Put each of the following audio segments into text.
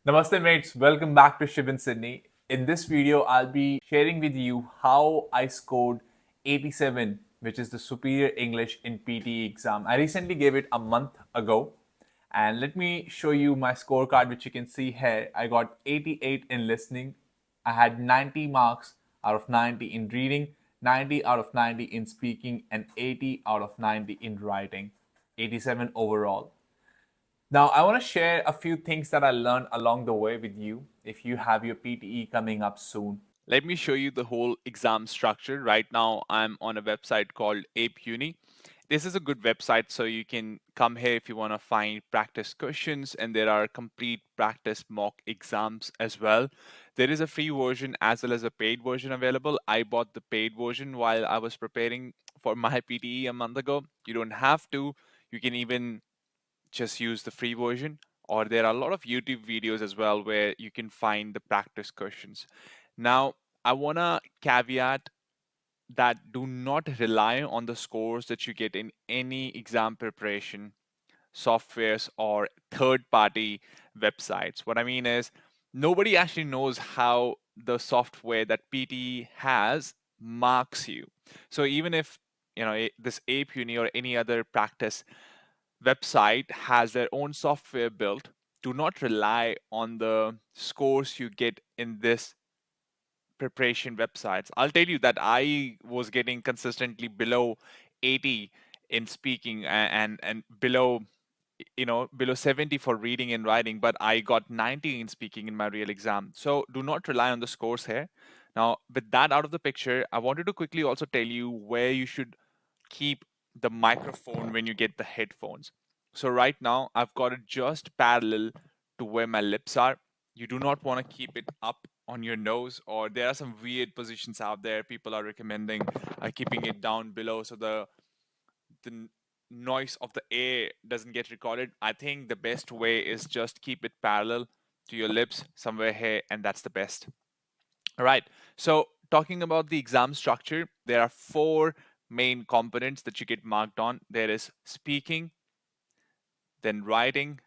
Namaste mates, welcome back to Shiv in Sydney. In this video, I'll be sharing with you how I scored 87, which is the Superior English in PTE exam. I recently gave it a month ago. And let me show you my scorecard, which you can see here. I got 88 in listening. I had 90 marks out of 90 in reading, 90 out of 90 in speaking, and 80 out of 90 in writing. 87 overall. Now, I want to share a few things that I learned along the way with you if you have your PTE coming up soon. Let me show you the whole exam structure. Right now, I'm on a website called Ape Uni. This is a good website, so you can come here if you want to find practice questions, and there are complete practice mock exams as well. There is a free version as well as a paid version available. I bought the paid version while I was preparing for my PTE a month ago. You don't have to, you can even just use the free version, or there are a lot of YouTube videos as well where you can find the practice questions. Now, I want to caveat that do not rely on the scores that you get in any exam preparation softwares or third party websites. What I mean is, nobody actually knows how the software that PTE has marks you. So even if this Ape Uni or any other practice website has their own software built, do not rely on the scores you get in this preparation websites. I'll tell you that I was getting consistently below 80 in speaking and below below 70 for reading and writing, but I got 90 in speaking in my real exam. So do not rely on the scores here. Now, with that out of the picture, I wanted to quickly also tell you where you should keep the microphone when you get the headphones. So right now I've got it just parallel to where my lips are. You do not want to keep it up on your nose, or there are some weird positions out there people are recommending keeping it down below so the noise of the air doesn't get recorded. I think the best way is just keep it parallel to your lips somewhere here, and that's the best. All right. So talking about the exam structure, there are four main components that you get marked on. There is speaking, then writing,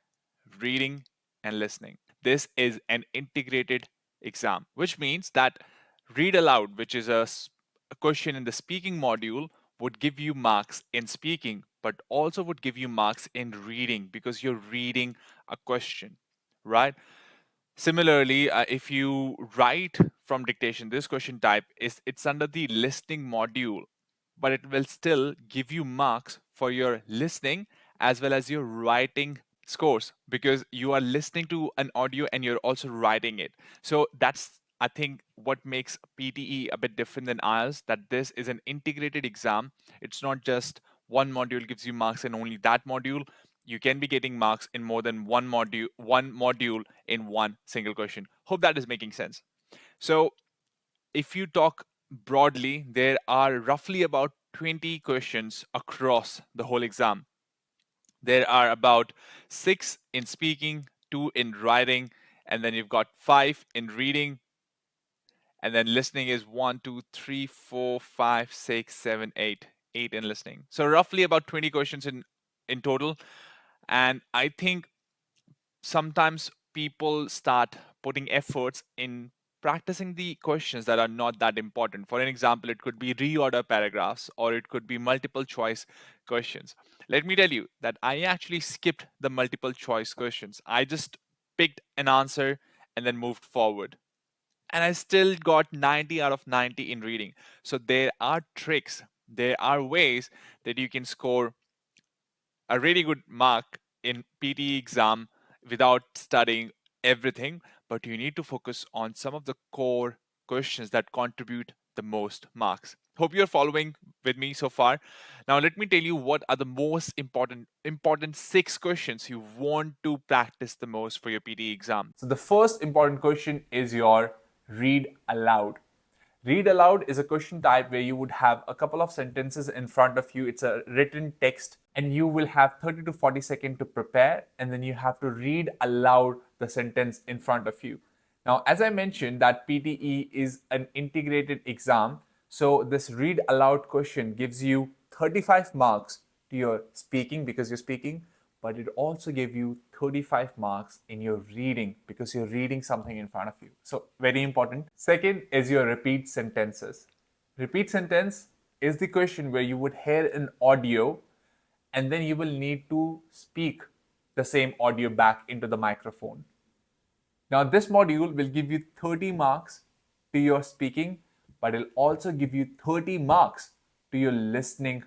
reading, and listening. This is an integrated exam, which means that read aloud, which is a question in the speaking module, would give you marks in speaking, but also would give you marks in reading because you're reading a question, right? Similarly, if you write from dictation, this question type it's under the listening module, but it will still give you marks for your listening as well as your writing scores because you are listening to an audio and you're also writing it. So that's, I think, what makes PTE a bit different than ours, that this is an integrated exam. It's not just one module gives you marks and only that module. You can be getting marks in more than one module in one single question. Hope that is making sense. So if you talk broadly, there are roughly about 20 questions across the whole exam. There are about 6 in speaking, 2 in writing, and then you've got 5 in reading, and then listening is 1, 2, 3, 4, 5, 6, 7, 8. 8 in listening. So roughly about 20 questions in total. And I think sometimes people start putting efforts in practicing the questions that are not that important. For an example, it could be reorder paragraphs or it could be multiple choice questions. Let me tell you that I actually skipped the multiple choice questions. I just picked an answer and then moved forward. And I still got 90 out of 90 in reading. So there are tricks, there are ways that you can score a really good mark in PTE exam without studying everything, but you need to focus on some of the core questions that contribute the most marks. Hope you're following with me so far. Now let me tell you what are the most important 6 questions you want to practice the most for your PTE exam. So, the first important question is your read aloud. Read aloud is a question type where you would have a couple of sentences in front of you. It's a written text, and you will have 30 to 40 seconds to prepare, and then you have to read aloud the sentence in front of you. Now, as I mentioned, that PTE is an integrated exam. So, this read aloud question gives you 35 marks to your speaking because you're speaking, but it also gives you 35 marks in your reading because you're reading something in front of you. So, very important. Second is your repeat sentences. Repeat sentence is the question where you would hear an audio and then you will need to speak the same audio back into the microphone. Now, this module will give you 30 marks to your speaking, but it'll also give you 30 marks to your listening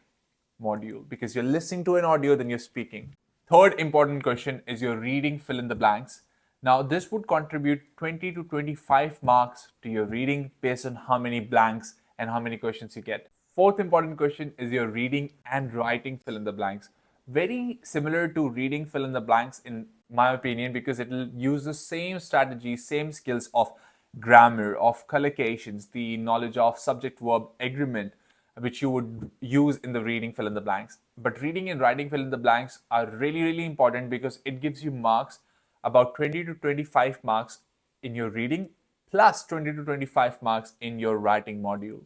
module because you're listening to an audio, then you're speaking. Third important question is your reading fill in the blanks. Now, this would contribute 20 to 25 marks to your reading based on how many blanks and how many questions you get. Fourth important question is your reading and writing fill in the blanks. Very similar to reading fill in the blanks, in my opinion, because it will use the same strategy, same skills of grammar, of collocations, the knowledge of subject verb agreement, which you would use in the reading fill in the blanks. But reading and writing fill in the blanks are really, really important because it gives you marks, about 20 to 25 marks in your reading, plus 20 to 25 marks in your writing module.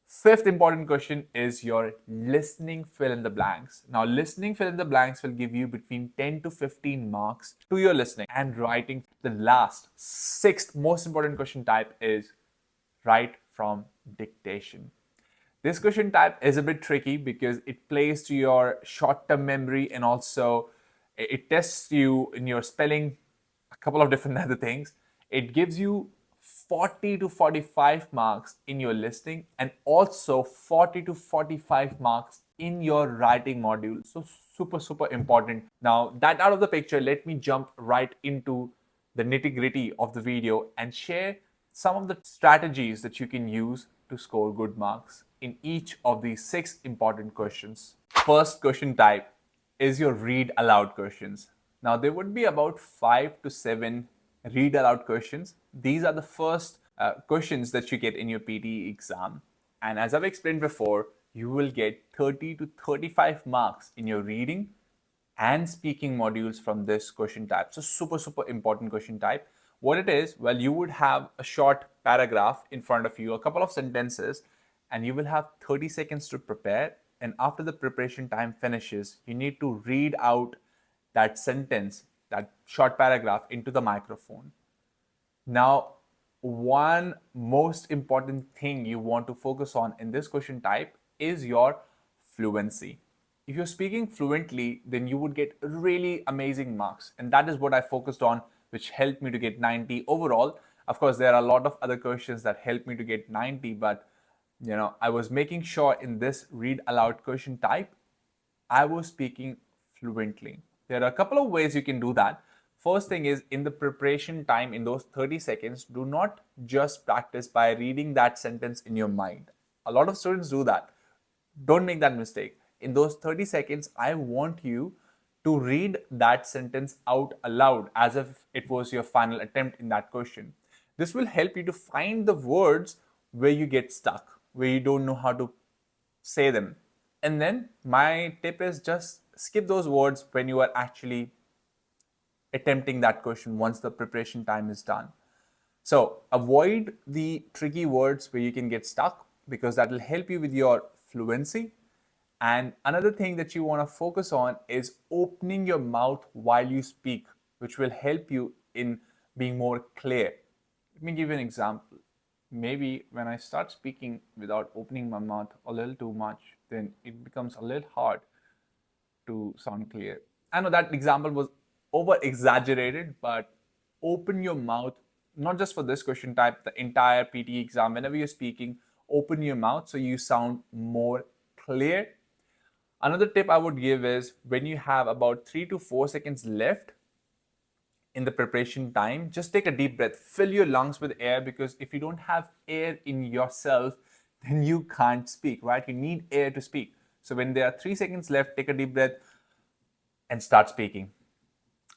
Fifth important question is your listening fill in the blanks. Now, listening fill in the blanks will give you between 10 to 15 marks to your listening and writing. The last, sixth most important question type is write from dictation. This question type is a bit tricky because it plays to your short-term memory and also it tests you in your spelling, a couple of different other things. It gives you 40 to 45 marks in your listening and also 40 to 45 marks in your writing module. So super important. Now that out of the picture, let me jump right into the nitty-gritty of the video and share some of the strategies that you can use to score good marks in each of these 6 important questions. First question type is your read aloud questions. Now there would be about 5 to 7 read aloud questions. These are the first questions that you get in your PTE exam. And as I've explained before, you will get 30 to 35 marks in your reading and speaking modules from this question type. So super important question type. What it is, well, you would have a short paragraph in front of you, a couple of sentences, and you will have 30 seconds to prepare. And after the preparation time finishes, you need to read out that sentence, that short paragraph into the microphone. Now, one most important thing you want to focus on in this question type is your fluency. If you're speaking fluently, then you would get really amazing marks. And that is what I focused on, which helped me to get 90 overall. Of course, there are a lot of other questions that helped me to get 90, but I was making sure in this read aloud question type, I was speaking fluently. There are a couple of ways you can do that. First thing is, in the preparation time, in those 30 seconds, do not just practice by reading that sentence in your mind. A lot of students do that. Don't make that mistake. In those 30 seconds, I want you to read that sentence out aloud as if it was your final attempt in that question. This will help you to find the words where you get stuck, where you don't know how to say them. And then my tip is just skip those words when you are actually attempting that question once the preparation time is done. So avoid the tricky words where you can get stuck because that will help you with your fluency. And another thing that you want to focus on is opening your mouth while you speak, which will help you in being more clear. Let me give you an example. Maybe when I start speaking without opening my mouth a little too much, then it becomes a little hard to sound clear. I know that example was over exaggerated, but open your mouth, not just for this question type, the entire PTE exam. Whenever you're speaking, open your mouth so you sound more clear. Another tip I would give is when you have about 3 to 4 seconds left in the preparation time, just take a deep breath, fill your lungs with air, because if you don't have air in yourself, then you can't speak, right? You need air to speak. So when there are 3 seconds left, take a deep breath and start speaking.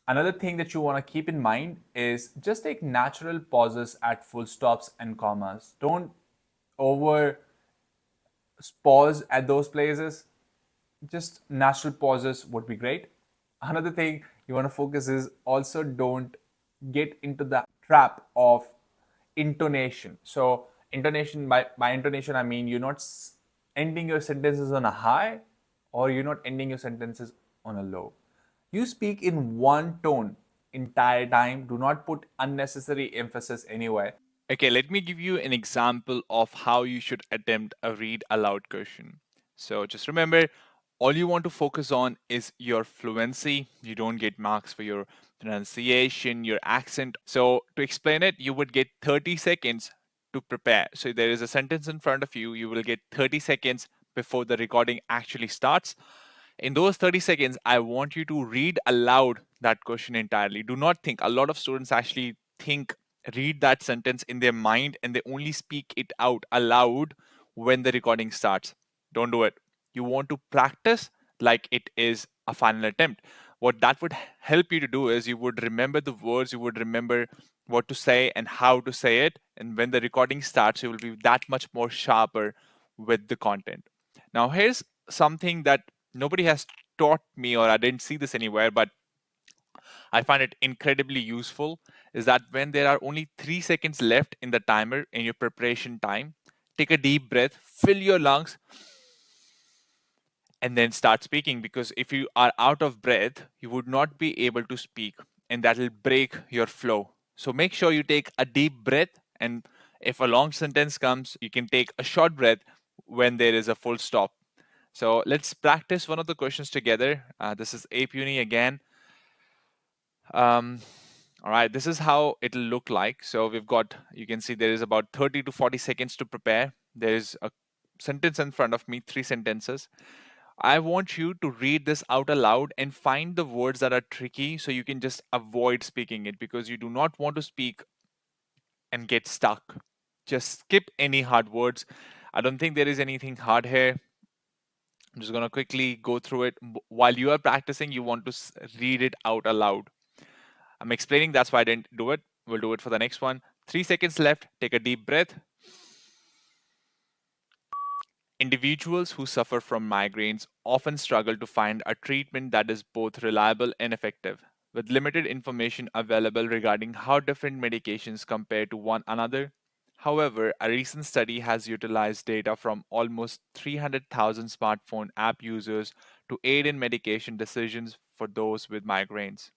Another thing that you want to keep in mind is just take natural pauses at full stops and commas. Don't over pause at those places. Just natural pauses would be great. Another thing you want to focus is also don't get into the trap of intonation. So intonation, by intonation, I mean you're not ending your sentences on a high or you're not ending your sentences on a low. You speak in one tone entire time. Do not put unnecessary emphasis anywhere. Okay, let me give you an example of how you should attempt a read aloud question. So just remember, all you want to focus on is your fluency. You don't get marks for your pronunciation, your accent. So to explain it, you would get 30 seconds to prepare. So there is a sentence in front of you. You will get 30 seconds before the recording actually starts. In those 30 seconds, I want you to read aloud that question entirely. Do not think. A lot of students actually think, read that sentence in their mind, and they only speak it out aloud when the recording starts. Don't do it. You want to practice like it is a final attempt. What that would help you to do is you would remember the words, you would remember what to say and how to say it. And when the recording starts, you will be that much more sharper with the content. Now, here's something that nobody has taught me, or I didn't see this anywhere, but I find it incredibly useful, is that when there are only 3 seconds left in the timer in your preparation time, take a deep breath, fill your lungs, and then start speaking. Because if you are out of breath, you would not be able to speak, and that will break your flow. So make sure you take a deep breath, and if a long sentence comes, you can take a short breath when there is a full stop. So let's practice one of the questions together. This is Ape Uni again. Um, all right, this is how it'll look like. So we've got, you can see there is about 30 to 40 seconds to prepare. There is a sentence in front of me, 3 sentences. I want you to read this out aloud and find the words that are tricky so you can just avoid speaking it, because you do not want to speak and get stuck. Just skip any hard words. I don't think there is anything hard here. I'm just going to quickly go through it. While you are practicing, you want to read it out aloud. I'm explaining, that's why I didn't do it. We'll do it for the next one. 3 seconds left. Take a deep breath. Individuals who suffer from migraines often struggle to find a treatment that is both reliable and effective. With limited information available regarding how different medications compare to one another, however, a recent study has utilized data from almost 300,000 smartphone app users to aid in medication decisions for those with migraines.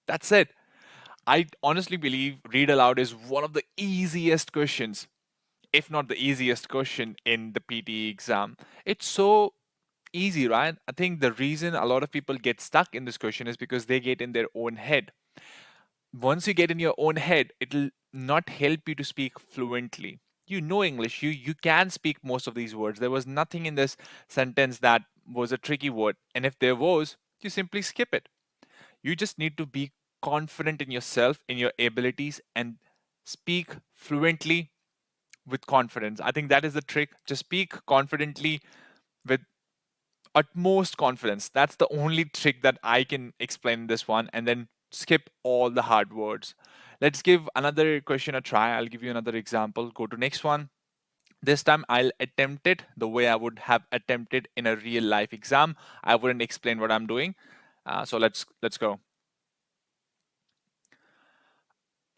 That's it. I honestly believe read aloud is one of the easiest questions, if not the easiest question in the PTE exam. It's so easy, right? I think the reason a lot of people get stuck in this question is because they get in their own head. Once you get in your own head, it'll not help you to speak fluently. You know English, you can speak most of these words. There was nothing in this sentence that was a tricky word. And if there was, you simply skip it. You just need to be confident in yourself, in your abilities, and speak fluently with confidence. I think that is the trick. Just speak confidently with utmost confidence. That's the only trick that I can explain in this one, and then skip all the hard words. Let's give another question a try. I'll give you another example. Go to next one. This time I'll attempt it the way I would have attempted in a real life exam. I wouldn't explain what I'm doing. So let's go.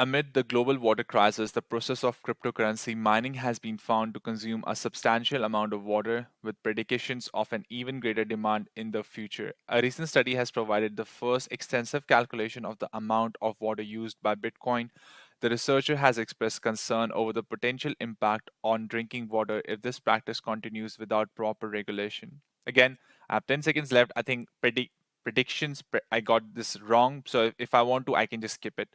Amid the global water crisis, the process of cryptocurrency mining has been found to consume a substantial amount of water, with predictions of an even greater demand in the future. A recent study has provided the first extensive calculation of the amount of water used by Bitcoin. The researcher has expressed concern over the potential impact on drinking water if this practice continues without proper regulation. Again, I have 10 seconds left. I think predictions, I got this wrong. So if I want to, I can just skip it.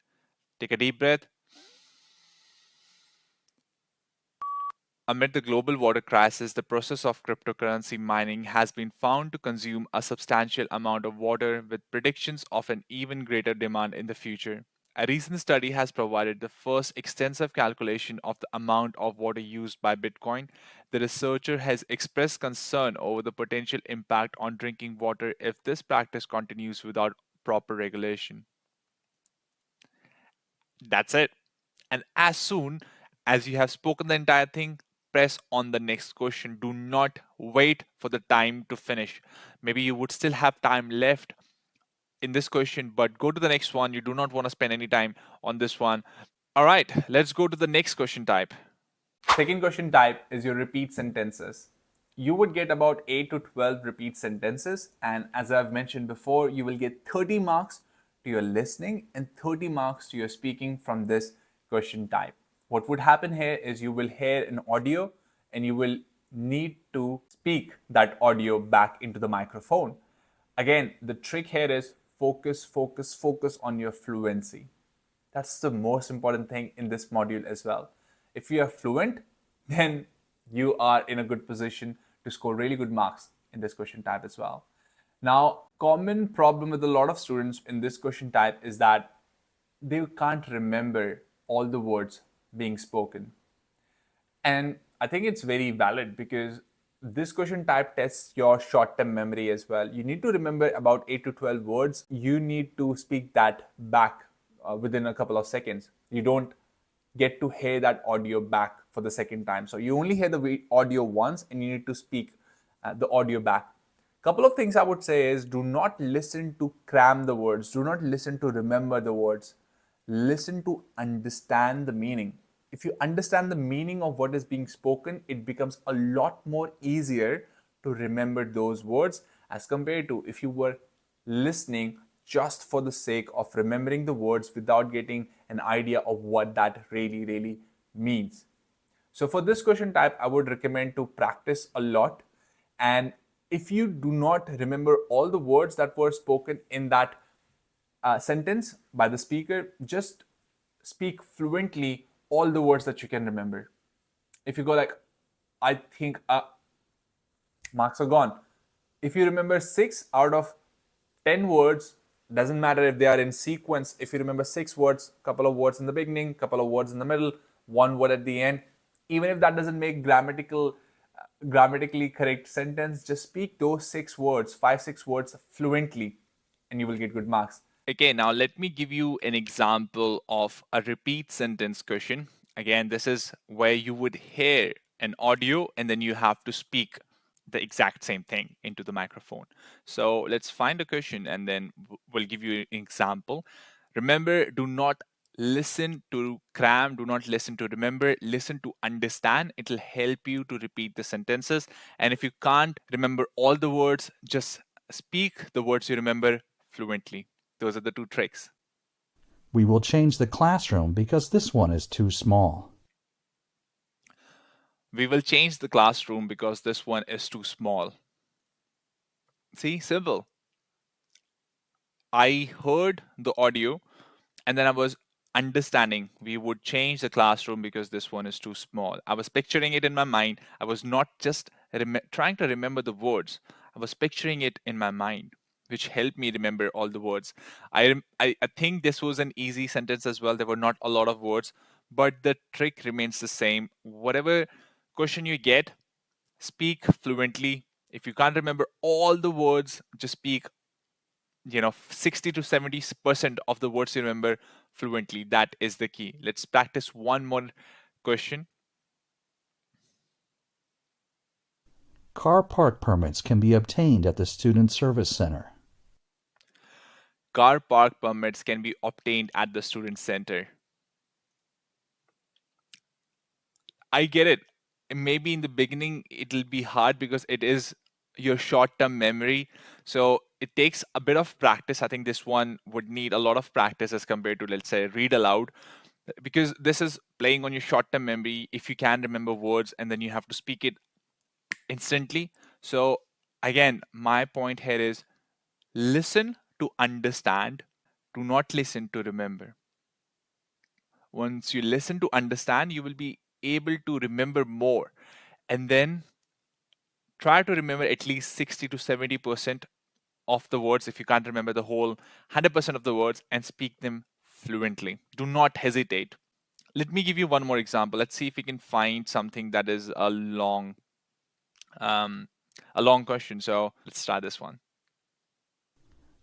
Take a deep breath. Amid the global water crisis, the process of cryptocurrency mining has been found to consume a substantial amount of water, with predictions of an even greater demand in the future. A recent study has provided the first extensive calculation of the amount of water used by Bitcoin. The researcher has expressed concern over the potential impact on drinking water if this practice continues without proper regulation. That's it. And as soon as you have spoken the entire thing, press on the next question. Do not wait for the time to finish. Maybe you would still have time left in this question, but go to the next one. You do not want to spend any time on this one. All right, let's go to the next question type. Second question type is your repeat sentences. you would get about 8 to 12 repeat sentences. And as I've mentioned before, you will get 30 marks to your listening and 30 marks to your speaking from this question type. What would happen here is you will hear an audio and you will need to speak that audio back into the microphone. Again, the trick here is focus, focus, focus on your fluency. That's the most important thing in this module as well. If you are fluent, then you are in a good position to score really good marks in this question type as well. Now, common problem with a lot of students in this question type is that they can't remember all the words being spoken. And I think it's very valid because this question type tests your short term memory as well. You need to remember about 8 to 12 words. You need to speak that back within a couple of seconds. You don't get to hear that audio back for the second time. So you only hear the audio once and you need to speak the audio back. Couple of things I would say is do not listen to cram the words, do not listen to remember the words. Listen to understand the meaning. If you understand the meaning of what is being spoken, it becomes a lot more easier to remember those words as compared to if you were listening just for the sake of remembering the words without getting an idea of what that really means. So for this question type, I would recommend to practice a lot. And if you do not remember all the words that were spoken in that sentence by the speaker, just speak fluently all the words that you can remember. If you go like, I think marks are gone. If you remember 6 out of 10 words, doesn't matter if they are in sequence. If you remember 6 words, couple of words in the beginning, couple of words in the middle, one word at the end, even if that doesn't make grammatically correct sentence, just speak those 6 words, 5-6 words fluently, and you will get good marks. Okay, now let me give you an example of a repeat sentence question. Again, this is where you would hear an audio and then you have to speak the exact same thing into the microphone. So let's find a question and then we'll give you an example. Remember, do not listen to cram, do not listen to remember, listen to understand. It'll help you to repeat the sentences. And if you can't remember all the words, just speak the words you remember fluently. Those are the 2 tricks. We will change the classroom because this one is too small. We will change the classroom because this one is too small. See, simple. I heard the audio and then I was understanding we would change the classroom because this one is too small. I was picturing it in my mind. I was not just trying to remember the words, I was picturing it in my mind, which helped me remember all the words. I think this was an easy sentence as well. There were not a lot of words, but the trick remains the same. Whatever question you get, speak fluently. If you can't remember all the words, just speak 60 to 70% of the words you remember fluently. That is the key. Let's practice one more question. Car park permits can be obtained at the Student Service Center. Car park permits can be obtained at the student center. I get it. Maybe in the beginning it'll be hard because it is your short-term memory. So it takes a bit of practice. I think this one would need a lot of practice as compared to, let's say, read aloud, because this is playing on your short-term memory. If you can remember words and then you have to speak it instantly. So again, my point here is listen to understand. Do not listen to remember. Once you listen to understand, you will be able to remember more. And then try to remember at least 60 to 70% of the words if you can't remember the whole 100% of the words, and speak them fluently. Do not hesitate. Let me give you one more example. Let's see if we can find something that is a long question. So let's try this one.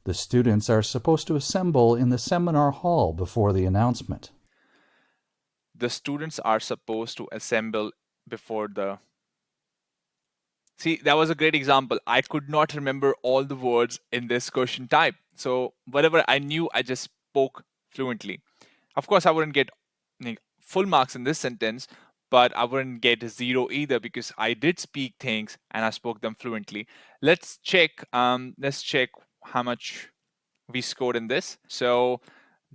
The students are supposed to assemble in the seminar hall before the announcement. The students are supposed to assemble before the... See, that was a great example. I could not remember all the words in this question type. So whatever I knew, I just spoke fluently. Of course, I wouldn't get full marks in this sentence, but I wouldn't get 0 either because I did speak things and I spoke them fluently. Let's check. Let's check how much we scored in this. So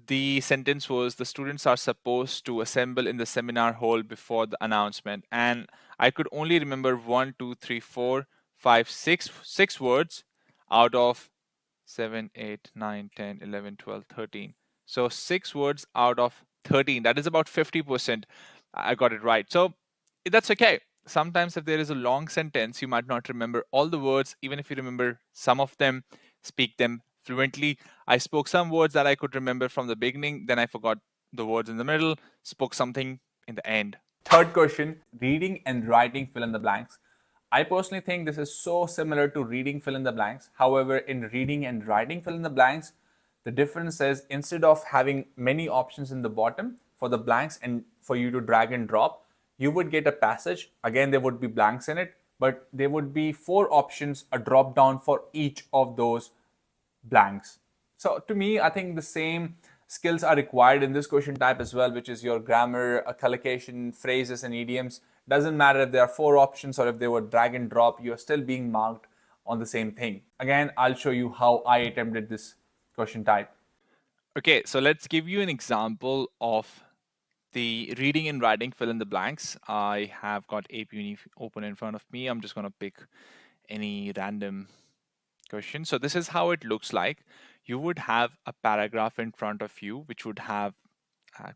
the sentence was the students are supposed to assemble in the seminar hall before the announcement. And I could only remember 1, 2, 3, 4, 5, 6 words out of 7, 8, 9, 10, 11, 12, 13. So 6 words out of 13. That is about 50%. I got it right. So that's okay. Sometimes if there is a long sentence, you might not remember all the words. Even if you remember some of them, speak them fluently. I spoke some words that I could remember from the beginning, then I forgot the words in the middle, spoke something in the end. Third question, reading and writing fill in the blanks. I personally think this is so similar to reading fill in the blanks. However, in reading and writing fill in the blanks, the difference is instead of having many options in the bottom for the blanks and for you to drag and drop, you would get a passage. Again, there would be blanks in it, but there would be 4 options, a drop down for each of those blanks. So to me, I think the same skills are required in this question type as well, which is your grammar, collocation, phrases, and idioms. Doesn't matter if there are 4 options or if they were drag and drop, you're still being marked on the same thing. Again, I'll show you how I attempted this question type. Okay, so let's give you an example of the reading and writing fill in the blanks. I have got Ape Uni open in front of me. I'm just going to pick any random question. So this is how it looks like. You would have a paragraph in front of you, which would have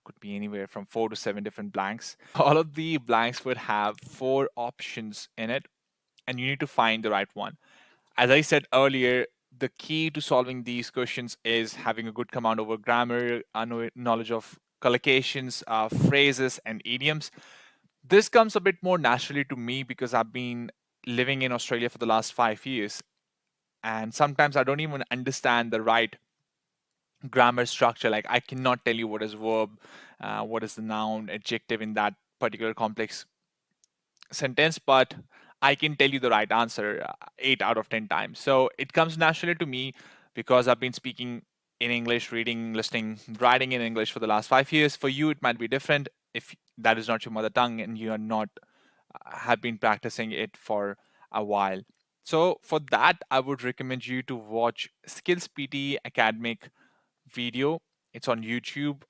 could be anywhere from 4 to 7 different blanks. All of the blanks would have 4 options in it, and you need to find the right one. As I said earlier, the key to solving these questions is having a good command over grammar, knowledge of collocations, phrases, and idioms. This comes a bit more naturally to me because I've been living in Australia for the last 5 years, and sometimes I don't even understand the right grammar structure. Like I cannot tell you what is verb, what is the noun, adjective in that particular complex sentence, but I can tell you the right answer 8 out of 10 times. So it comes naturally to me because I've been speaking in English, reading, listening, writing in English for the last 5 years. For you, it might be different if that is not your mother tongue and you are not have been practicing it for a while. So for that, I would recommend you to watch Skills PT Academic video. It's on YouTube,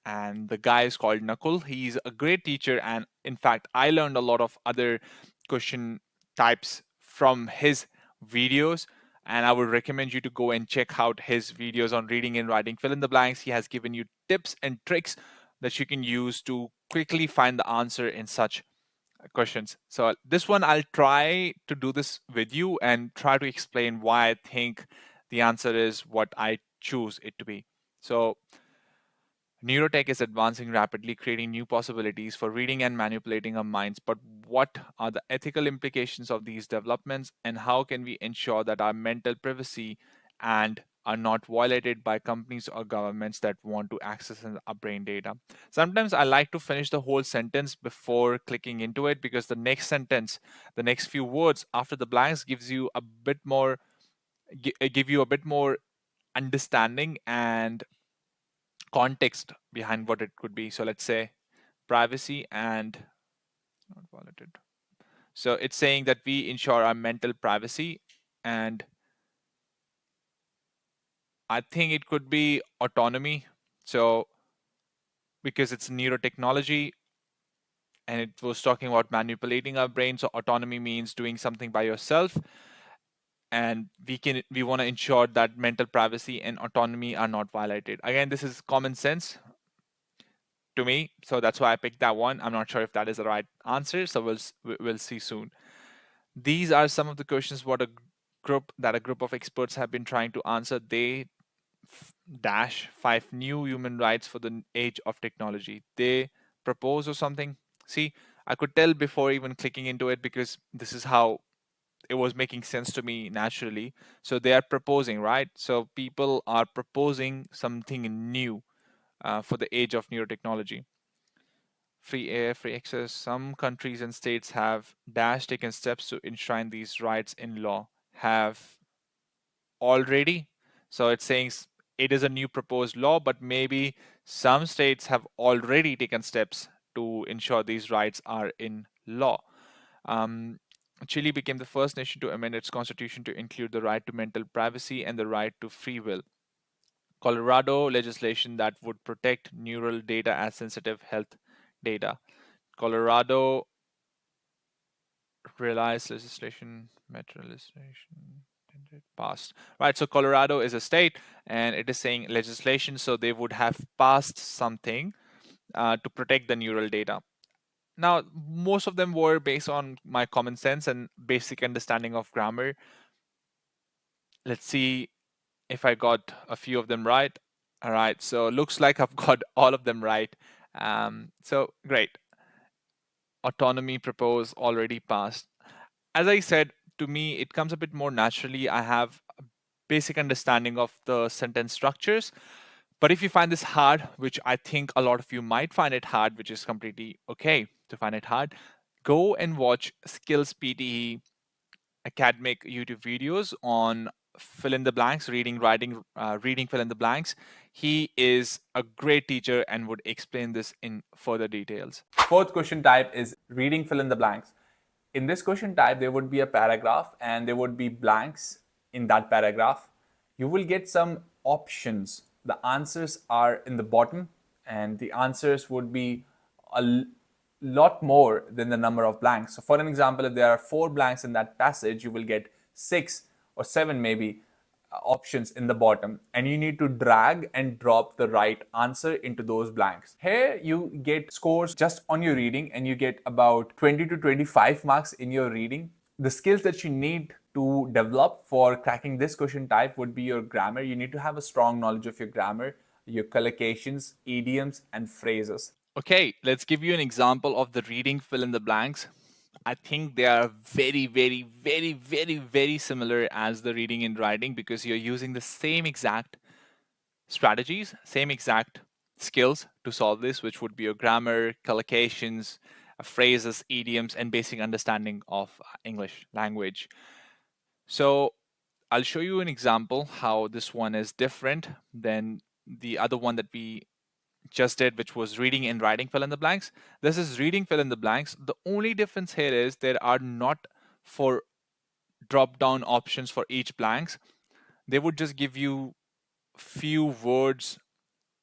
and the guy is called Nakul. He's a great teacher, and in fact, I learned a lot of other question types from his videos. And I would recommend you to go and check out his videos on reading and writing fill in the blanks. He has given you tips and tricks that you can use to quickly find the answer in such questions. So this one, I'll try to do this with you and try to explain why I think the answer is what I choose it to be. So neurotech is advancing rapidly, creating new possibilities for reading and manipulating our minds. But what are the ethical implications of these developments, and how can we ensure that our mental privacy and are not violated by companies or governments that want to access our brain data? Sometimes I like to finish the whole sentence before clicking into it because the next sentence, the next few words after the blanks gives you a bit more, give you a bit more understanding and context behind what it could be. So let's say privacy and not violated. So it's saying that we ensure our mental privacy, and I think it could be autonomy. So because it's neurotechnology and it was talking about manipulating our brain, so autonomy means doing something by yourself, and we want to ensure that mental privacy and autonomy are not violated. Again, this is common sense to me, so that's why I picked that one. I'm not sure if that is the right answer, so we'll see soon. These are some of the questions what a group of experts have been trying to answer. They dash 5 new human rights for the age of technology. They propose or something. See, I could tell before even clicking into it because this is how it was making sense to me naturally. So they are proposing, right? So people are proposing something new for the age of neurotechnology. Free air, free access. Some countries and states have taken steps to enshrine these rights in law. Have already. So it's saying it is a new proposed law, but maybe some states have already taken steps to ensure these rights are in law. Chile became the first nation to amend its constitution to include the right to mental privacy and the right to free will. Colorado legislation that would protect neural data as sensitive health data. Colorado realized legislation, metro legislation passed. Right, so Colorado is a state and it is saying legislation, so they would have passed something to protect the neural data. Now, most of them were based on my common sense and basic understanding of grammar. Let's see if I got a few of them right. All right, so looks like I've got all of them right. So great. Autonomy proposed already passed. As I said, to me, it comes a bit more naturally. I have a basic understanding of the sentence structures. But if you find this hard, which I think a lot of you might find it hard, which is completely okay to find it hard, go and watch Skills PTE academic YouTube videos on fill in the blanks, reading, writing, reading fill in the blanks. He is a great teacher and would explain this in further details. Fourth question type is reading fill in the blanks. In this question type, there would be a paragraph and there would be blanks in that paragraph. You will get some options. The answers are in the bottom and the answers would be a lot more than the number of blanks. So for an example, if there are 4 blanks in that passage, you will get 6 or 7 maybe options in the bottom, and you need to drag and drop the right answer into those blanks. Here you get scores just on your reading and you get about 20 to 25 marks in your reading. The skills that you need to develop for cracking this question type would be your grammar. You need to have a strong knowledge of your grammar, your collocations, idioms, and phrases. Okay, let's give you an example of the reading fill in the blanks. I think they are very, very, very, very, very similar as the reading and writing because you're using the same exact strategies, same exact skills to solve this, which would be your grammar, collocations, phrases, idioms, and basic understanding of English language. So I'll show you an example how this one is different than the other one that we just did, which was reading and writing fill in the blanks. This is reading fill in the blanks. The only difference here is there are not 4 drop down options for each blanks. They would just give you few words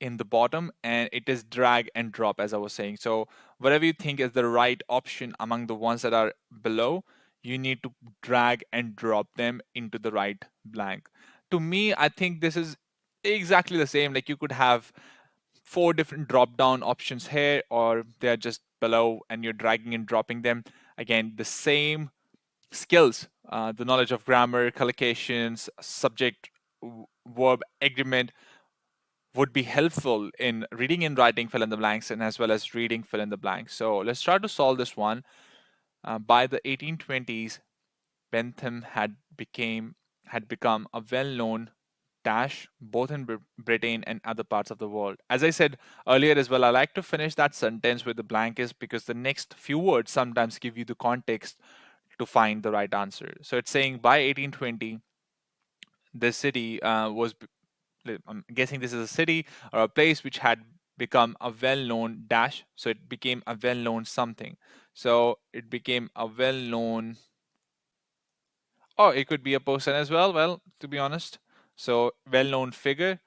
in the bottom and it is drag and drop, as I was saying. So whatever you think is the right option among the ones that are below, you need to drag and drop them into the right blank. To me, I think this is exactly the same. Like you could have 4 different drop down options here, or they're just below and you're dragging and dropping them. Again, the same skills, the knowledge of grammar, collocations, subject, verb, agreement would be helpful in reading and writing fill in the blanks and as well as reading fill in the blanks. So let's try to solve this one. By the 1820s, Bentham had become a well-known dash both in Britain and other parts of the world. As I said earlier as well, I like to finish that sentence with the blank is because the next few words sometimes give you the context to find the right answer. So it's saying by 1820, this city I'm guessing this is a city or a place which had become a well-known dash. So it became a well-known something. So it became a well-known, or it could be a person as well. Well, to be honest, so well-known figure.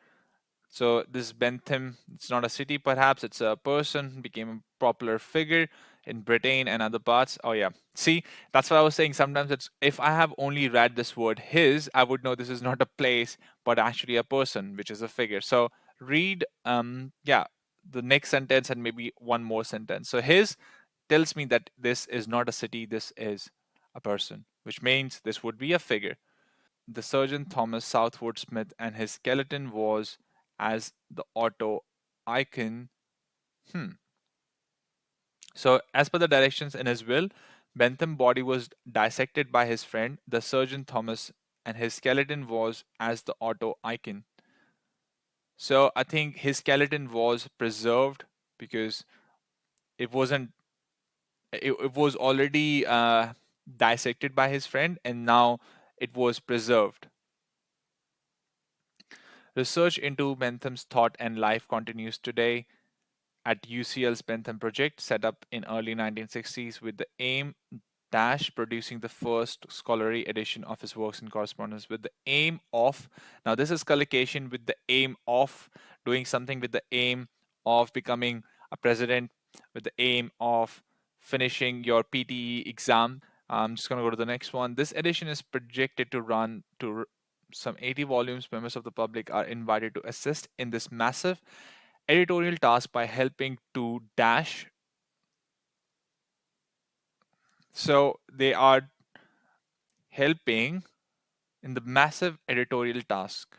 So this Bentham, it's not a city, perhaps it's a person, became a popular figure in Britain and other parts. Oh yeah, see, that's what I was saying. Sometimes it's if I have only read this word his, I would know this is not a place, but actually a person, which is a figure. So read, yeah, the next sentence and maybe one more sentence. So his tells me that this is not a city, this is a person, which means this would be a figure. The surgeon Thomas Southwood Smith and his skeleton was as the auto icon. So, as per the directions in his will, Bentham's body was dissected by his friend, the surgeon Thomas, and his skeleton was as the auto icon. So, I think his skeleton was preserved because it wasn't. It was already dissected by his friend, and now it was preserved. Research into Bentham's thought and life continues today. at UCL's Bentham project, set up in early 1960s with the aim dash producing the first scholarly edition of his works in correspondence with the aim of, now this is collocation with the aim of doing something, with the aim of becoming a president, with the aim of finishing your PTE exam. I'm just going to go to the next one. This edition is projected to run to some 80 volumes. Members of the public are invited to assist in this massive editorial task by helping to dash. So they are helping in the massive editorial task.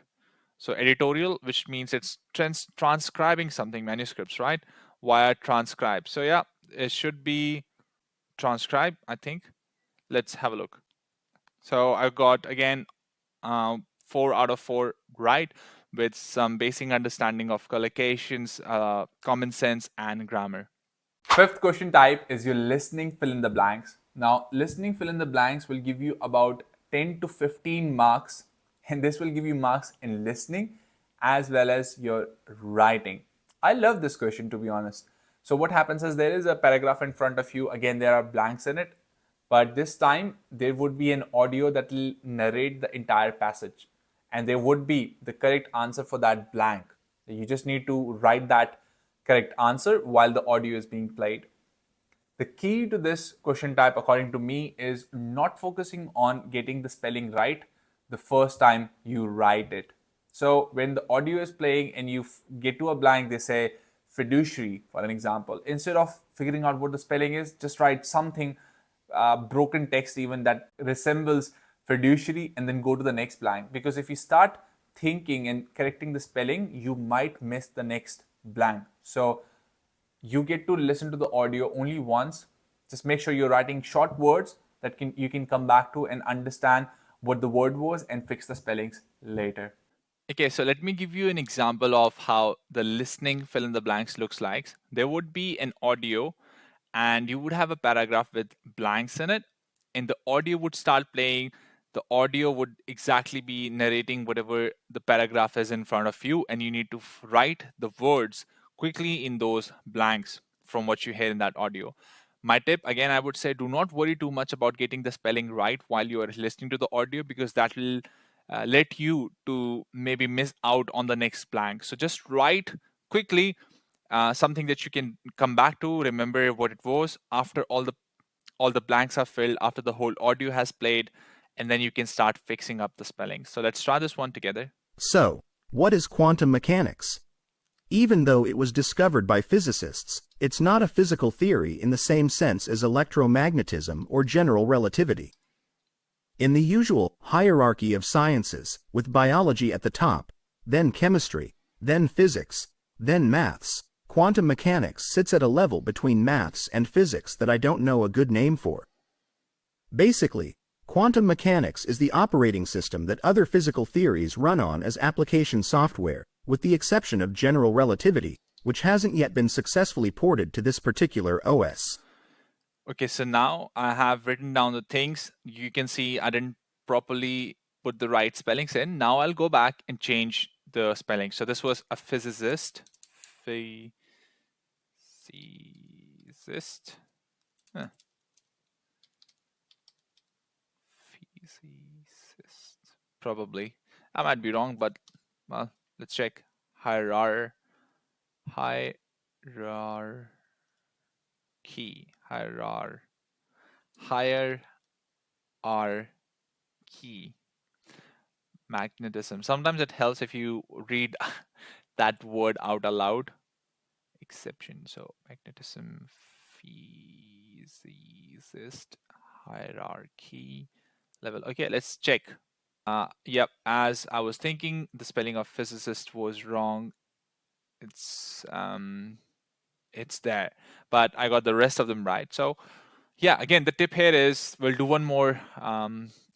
So editorial, which means it's transcribing something, manuscripts, right? Via transcribe. So yeah, it should be transcribe, I think. Let's have a look. So I've got, again, 4 out of 4 right, with some basic understanding of collocations, common sense, and grammar. Fifth question type is your listening fill in the blanks. Now, listening fill in the blanks will give you about 10 to 15 marks, and this will give you marks in listening as well as your writing. I love this question, to be honest. So what happens is there is a paragraph in front of you. Again, there are blanks in it, but this time there would be an audio that will narrate the entire passage, and there would be the correct answer for that blank. You just need to write that correct answer while the audio is being played. The key to this question type, according to me, is not focusing on getting the spelling right the first time you write it. So when the audio is playing and you get to a blank, they say fiduciary, for an example. Instead of figuring out what the spelling is, just write something, broken text even, that resembles fiduciary, and then go to the next blank. Because if you start thinking and correcting the spelling, you might miss the next blank. So you get to listen to the audio only once. Just make sure you're writing short words that you can come back to and understand what the word was and fix the spellings later. Okay, so let me give you an example of how the listening fill in the blanks looks like. There would be an audio and you would have a paragraph with blanks in it, and the audio would start playing. The audio would exactly be narrating whatever the paragraph is in front of you, and you need to write the words quickly in those blanks from what you hear in that audio. My tip, again, I would say, do not worry too much about getting the spelling right while you are listening to the audio, because that will let you to maybe miss out on the next blank. So just write quickly something that you can come back to, remember what it was after all the blanks are filled, after the whole audio has played, and then you can start fixing up the spelling. So let's try this one together. So, what is quantum mechanics? Even though it was discovered by physicists, it's not a physical theory in the same sense as electromagnetism or general relativity. In the usual hierarchy of sciences, with biology at the top, then chemistry, then physics, then maths, quantum mechanics sits at a level between maths and physics that I don't know a good name for. Basically, quantum mechanics is the operating system that other physical theories run on as application software, with the exception of general relativity, which hasn't yet been successfully ported to this particular OS. Okay, so now I have written down the things. You can see I didn't properly put the right spellings in. Now I'll go back and change the spelling. So this was a physicist. Physicist. Huh. Physicist. Probably. I might be wrong, but well, let's check. Hierarchy. Magnetism. Sometimes it helps if you read that word out aloud. Exception. So magnetism, physicist, hierarchy, level. Okay, let's check. Yep, as I was thinking, the spelling of physicist was wrong. It's there, but I got the rest of them right. So yeah, again, the tip here is, we'll do one more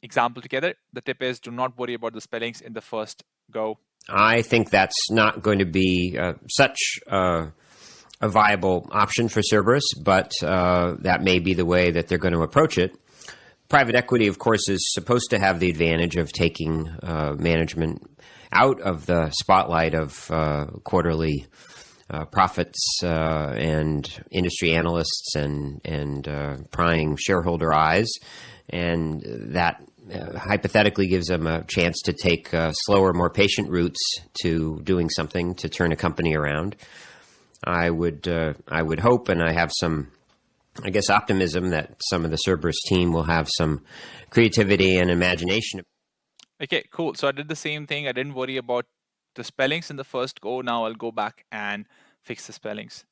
example together. The tip is, do not worry about the spellings in the first go. I think that's not going to be such a viable option for Cerberus, but that may be the way that they're going to approach it. Private equity, of course, is supposed to have the advantage of taking management out of the spotlight of quarterly prophets and industry analysts and prying shareholder eyes, and that hypothetically gives them a chance to take slower, more patient routes to doing something to turn a company around. I would hope, and I have some, I guess, optimism that some of the Cerberus team will have some creativity and imagination. Okay, cool. So I did the same thing. I didn't worry about the spellings in the first go. Now I'll go back and fix the spellings.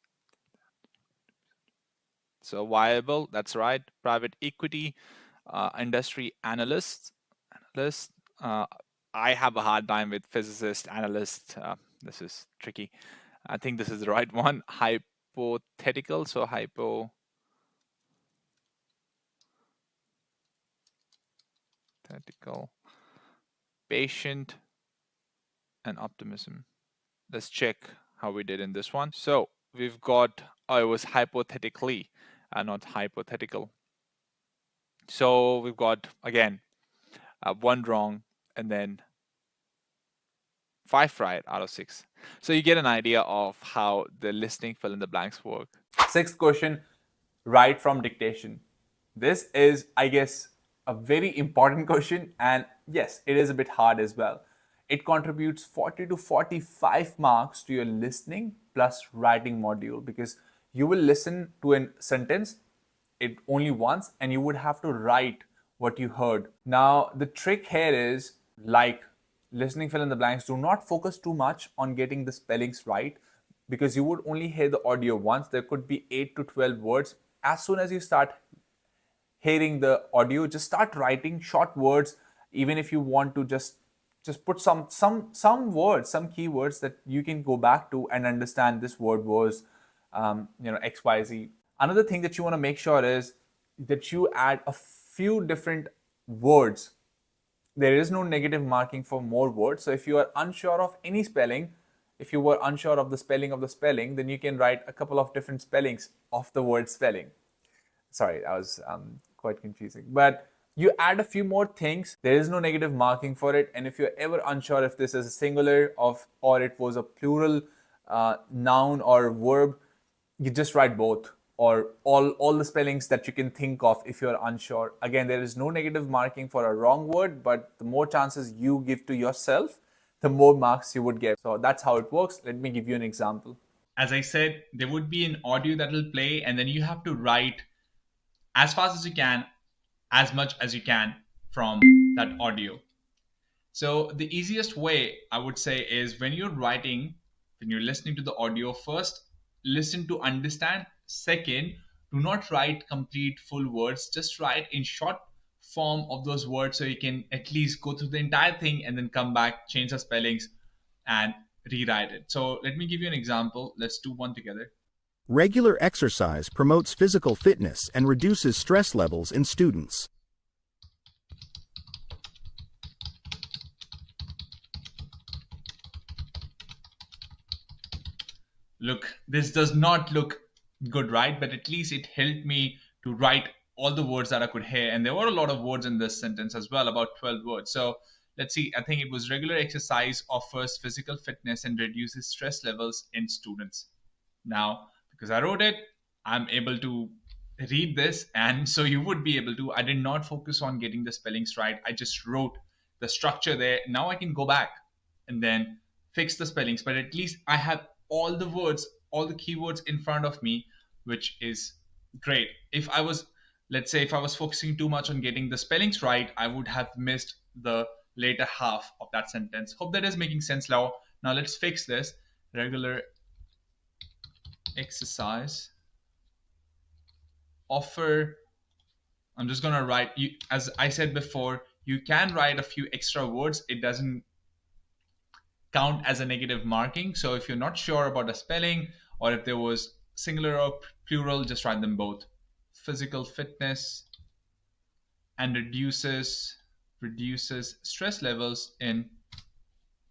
So viable, that's right. Private equity, industry analysts. I have a hard time with physicist, analyst. This is tricky. I think this is the right one. Hypothetical, so hypothetical, patient, and optimism. Let's check how we did in this one. So we've got, oh, it was hypothetically, not hypothetical. So we've got, again, one wrong and then 5 right out of 6. So you get an idea of how the listening fill in the blanks work. Sixth question, write from dictation. This is, I guess, a very important question, and yes, it is a bit hard as well. It contributes 40 to 45 marks to your listening plus writing module, because you will listen to a sentence it only once and you would have to write what you heard. Now, the trick here is, like listening fill in the blanks, do not focus too much on getting the spellings right, because you would only hear the audio once. There could be 8 to 12 words. As soon as you start hearing the audio, just start writing short words. Even if you want to just put some words, some keywords that you can go back to and understand this word was XYZ. Another thing that you want to make sure is that you add a few different words. There is no negative marking for more words. So if you are unsure of any spelling, if you were unsure of the spelling, then you can write a couple of different spellings of the word spelling. Sorry, that was quite confusing. But you add a few more things. There is no negative marking for it. And if you're ever unsure if this is a singular or it was a plural noun or verb, you just write both, or all the spellings that you can think of if you're unsure. Again, there is no negative marking for a wrong word, but the more chances you give to yourself, the more marks you would get. So that's how it works. Let me give you an example. As I said, there would be an audio that will play, and then you have to write as fast as you can, as much as you can from that audio. So the easiest way, I would say, is when you're writing, when you're listening to the audio, first listen to understand. Second, do not write complete full words. Just write in short form of those words, so you can at least go through the entire thing and then come back, change the spellings, and rewrite it. So let me give you an example. Let's do one together. Regular exercise promotes physical fitness and reduces stress levels in students. Look, this does not look good, right? But at least it helped me to write all the words that I could hear. And there were a lot of words in this sentence as well, about 12 words. So let's see, I think it was regular exercise offers physical fitness and reduces stress levels in students. Now, because I wrote it, I'm able to read this, and so you would be able to. I did not focus on getting the spellings right. I just wrote the structure there. Now I can go back and then fix the spellings, but at least I have all the words, all the keywords in front of me, which is great. If I was, let's say, if I was focusing too much on getting the spellings right, I would have missed the later half of that sentence. Hope that is making sense now. Now let's fix this. Regular exercise offer, I'm just gonna write, as I said before, you can write a few extra words. It doesn't count as a negative marking. So if you're not sure about a spelling, or if there was singular or plural, just write them both. Physical fitness and reduces stress levels in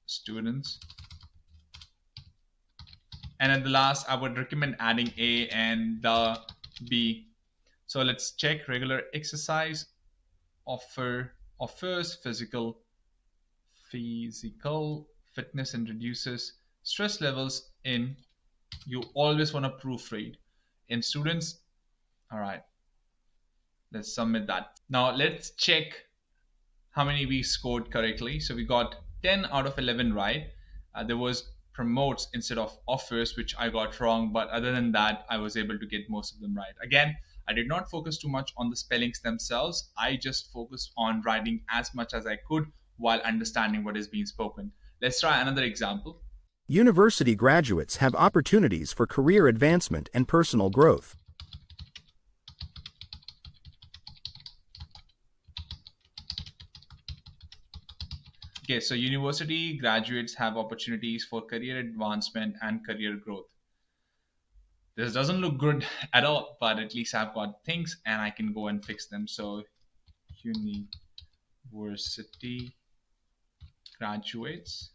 students. And at the last, I would recommend adding A and the B. So let's check. Regular exercise offers physical fitness and reduces stress levels in You always want to proofread. In students, all right, let's submit that. Now let's check how many we scored correctly. So we got 10 out of 11 right. There was promotes instead of offers, which I got wrong, but other than that, I was able to get most of them right. Again, I did not focus too much on the spellings themselves. I just focused on writing as much as I could while understanding what is being spoken. Let's try another example. University graduates have opportunities for career advancement and personal growth. Okay, so university graduates have opportunities for career advancement and career growth. This doesn't look good at all, but at least I've got things and I can go and fix them. So university graduates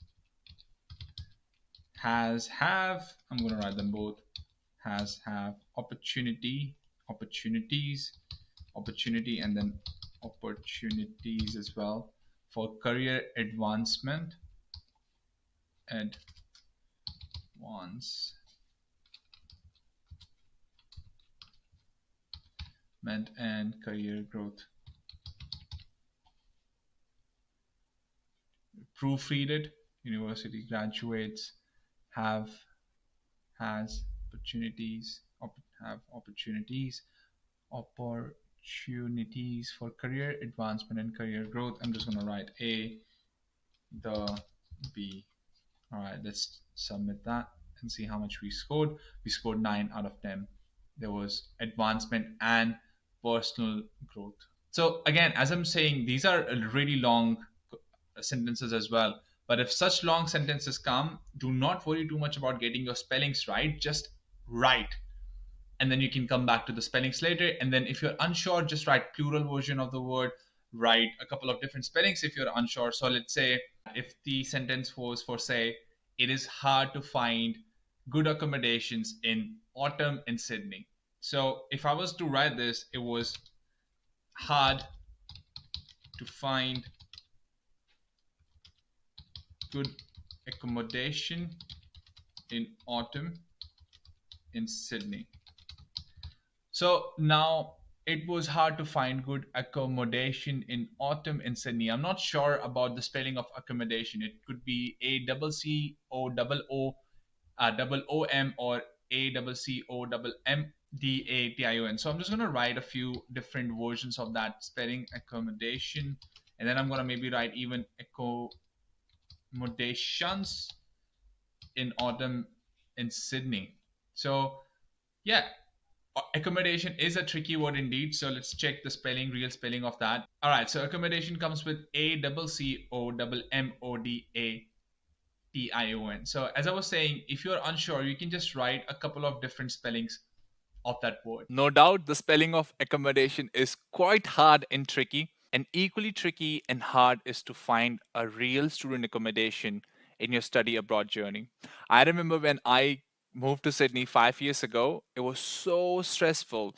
have, I'm going to write them both, have opportunity, and then opportunities as well for career advancement and career growth. Proofread it. University graduates has opportunities for career advancement and career growth. I'm just going to write A, the B. All right, let's submit that and see how much we scored. We scored 9 out of 10. There was advancement and personal growth. So again, as I'm saying, these are really long sentences as well. But if such long sentences come, do not worry too much about getting your spellings right. Just write. And then you can come back to the spellings later. And then if you're unsure, just write plural version of the word. Write a couple of different spellings if you're unsure. So let's say if the sentence was for, say, it is hard to find good accommodations in autumn in Sydney. So if I was to write this, it was hard to find good accommodation in autumn in Sydney. So now it was hard to find good accommodation in autumn in Sydney. I'm not sure about the spelling of accommodation. It could be ACCOOOM or ACCOMMDATION. So I'm just going to write a few different versions of that spelling, accommodation, and then I'm going to maybe write even accommodations in autumn in Sydney. So yeah, accommodation is a tricky word indeed. So let's check the spelling, real spelling of that. All right, so accommodation comes with ACCOMMODATION. So as I was saying, if you're unsure, you can just write a couple of different spellings of that word. No doubt the spelling of accommodation is quite hard and tricky. And equally tricky and hard is to find a real student accommodation in your study abroad journey. I remember when I moved to Sydney 5 years ago, it was so stressful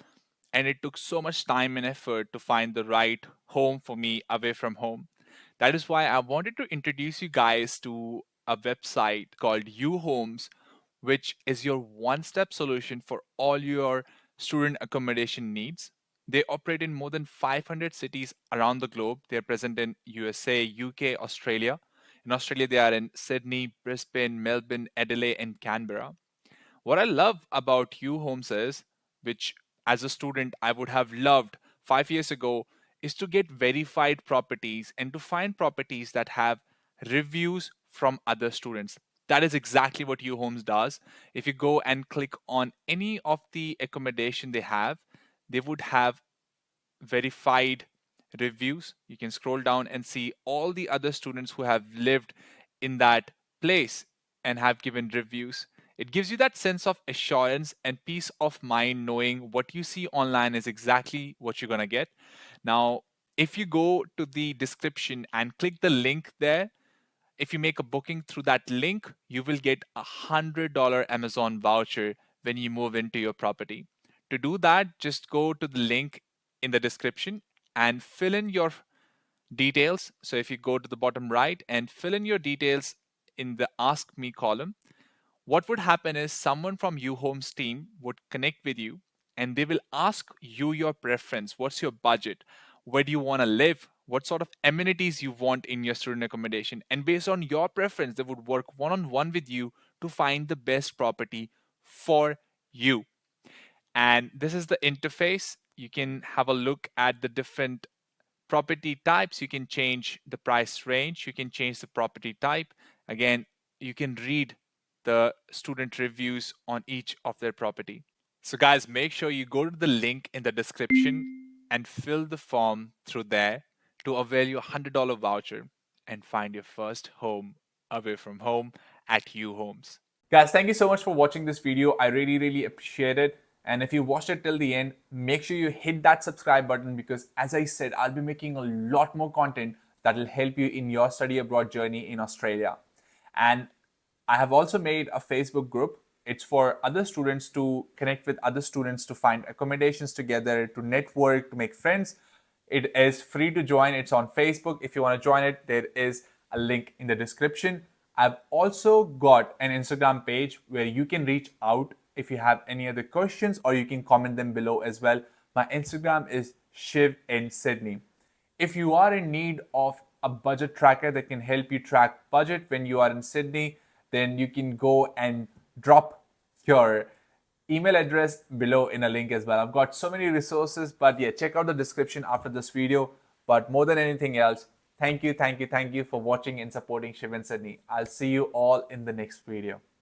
and it took so much time and effort to find the right home for me away from home. That is why I wanted to introduce you guys to a website called UHomes, which is your one step solution for all your student accommodation needs. They operate in more than 500 cities around the globe. They're present in USA, UK, Australia. In Australia, they are in Sydney, Brisbane, Melbourne, Adelaide, and Canberra. What I love about UHomes is, which as a student I would have loved 5 years ago, is to get verified properties and to find properties that have reviews from other students. That is exactly what UHomes does. If you go and click on any of the accommodation they would have verified reviews. You can scroll down and see all the other students who have lived in that place and have given reviews. It gives you that sense of assurance and peace of mind knowing what you see online is exactly what you're going to get. Now, if you go to the description and click the link there, if you make a booking through that link, you will get $100 Amazon voucher when you move into your property. To do that, just go to the link in the description and fill in your details. So if you go to the bottom right and fill in your details in the Ask Me column, What would happen is someone from UHome's team would connect with you and they will ask you your preference. What's your budget? Where do you want to live? What sort of amenities you want in your student accommodation? And based on your preference, they would work one on one with you to find the best property for you. And this is the interface. You can have a look at the different property types. You can change the price range. You can change the property type. Again, you can read the student reviews on each of their property. So guys, make sure you go to the link in the description and fill the form through there to avail your $100 voucher and find your first home away from home at UHomes. Guys, thank you so much for watching this video. I really appreciate it. And if you watched it till the end, make sure you hit that subscribe button, because as I said, I'll be making a lot more content that will help you in your study abroad journey in Australia. And I have also made a Facebook group. It's for other students to connect with other students, to find accommodations together, to network, to make friends. It is free to join. It's on Facebook. If you want to join it, there is a link in the description. I've also got an Instagram page where you can reach out if you have any other questions, or you can comment them below as well. My Instagram is Shiv in Sydney. If you are in need of a budget tracker that can help you track budget when you are in Sydney, then you can go and drop your email address below in a link as well. I've got so many resources, but yeah, check out the description after this video. But more than anything else, thank you for watching and supporting Shiv in Sydney. I'll see you all in the next video.